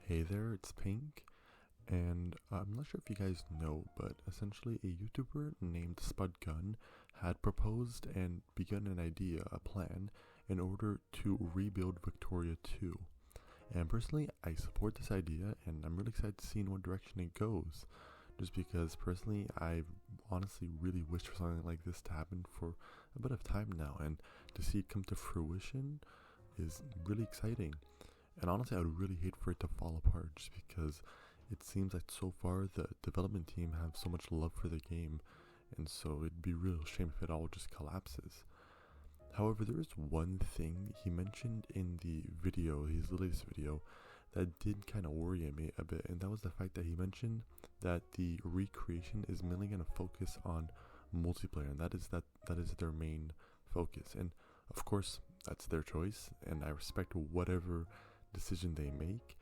Hey there, it's Pink, and I'm not sure if you guys know, but essentially a YouTuber named Spudgun had proposed and begun an idea, a plan, in order to rebuild Victoria 2. And personally, I support this idea, and I'm really excited to see in what direction it goes. Just because personally, I've honestly really wished for something like this to happen for a bit of time now, and to see it come to fruition is really exciting. And honestly, I would really hate for it to fall apart just because it seems like so far the development team have so much love for the game, and so it'd be a real shame if it all just collapses. However, there is one thing he mentioned in the video, his latest video, that did kind of worry me a bit, and that was the fact that he mentioned that the recreation is mainly going to focus on multiplayer, and that is their main focus. And of course, that's their choice, and I respect whatever decision they make.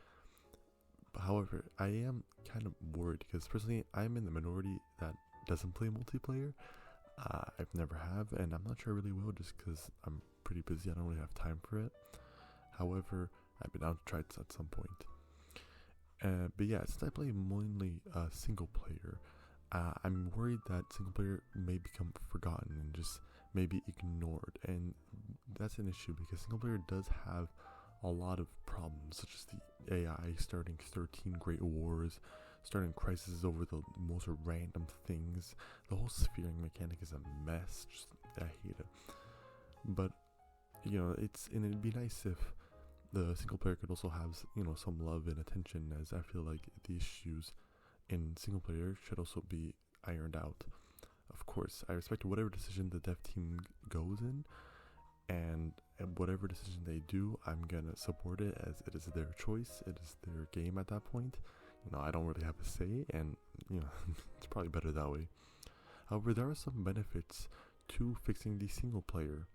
However, I am kind of worried because personally I'm in the minority that doesn't play multiplayer. I've never have, and I'm not sure I really will, just because I'm pretty busy. I don't really have time for it. However, I've been down to try it at some point. But yeah, since I play mainly single player, I'm worried that single player may become forgotten and just maybe ignored, and that's an issue because single player does have a lot of problems, such as the AI starting 13 Great Wars, starting crises over the most random things. The whole sphering mechanic is a mess. I hate it. But it'd be nice if the single player could also have some love and attention, as I feel like the issues in single player should also be ironed out. Of course, I respect whatever decision the dev team goes in, and whatever decision they do, I'm gonna support it, as it is their choice, it is their game at that point. I don't really have a say, and it's probably better that way. However, there are some benefits to fixing the single player.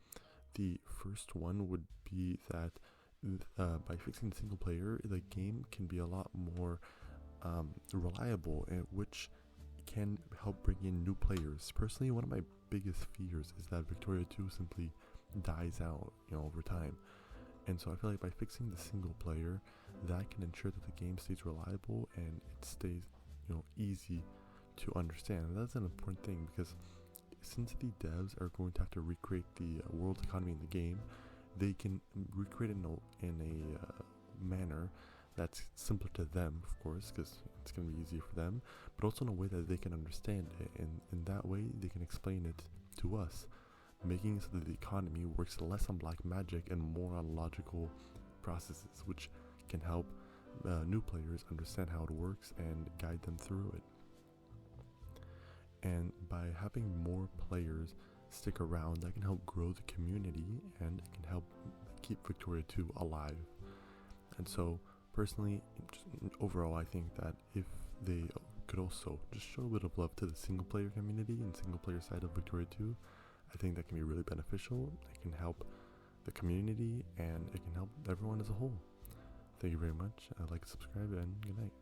The first one would be that by fixing the single player, the game can be a lot more reliable, and which can help bring in new players. Personally, one of my biggest fears is that Victoria 2 simply dies out over time, and so I feel like by fixing the single player, that can ensure that the game stays reliable and it stays easy to understand. And that's an important thing, because since the devs are going to have to recreate the world economy in the game, they can recreate it in a manner that's simpler to them, of course, because it's going to be easier for them, but also in a way that they can understand it, and in that way they can explain it to us, making it so that the economy works less on black magic and more on logical processes, which can help new players understand how it works and guide them through it. And by having more players stick around, that can help grow the community, and it can help keep Victoria 2 alive. And so personally, just overall, I think that if they could also just show a bit of love to the single player community and single player side of Victoria 2, I think that can be really beneficial. It can help the community, and it can help everyone as a whole. Thank you very much. Like, subscribe, and good night.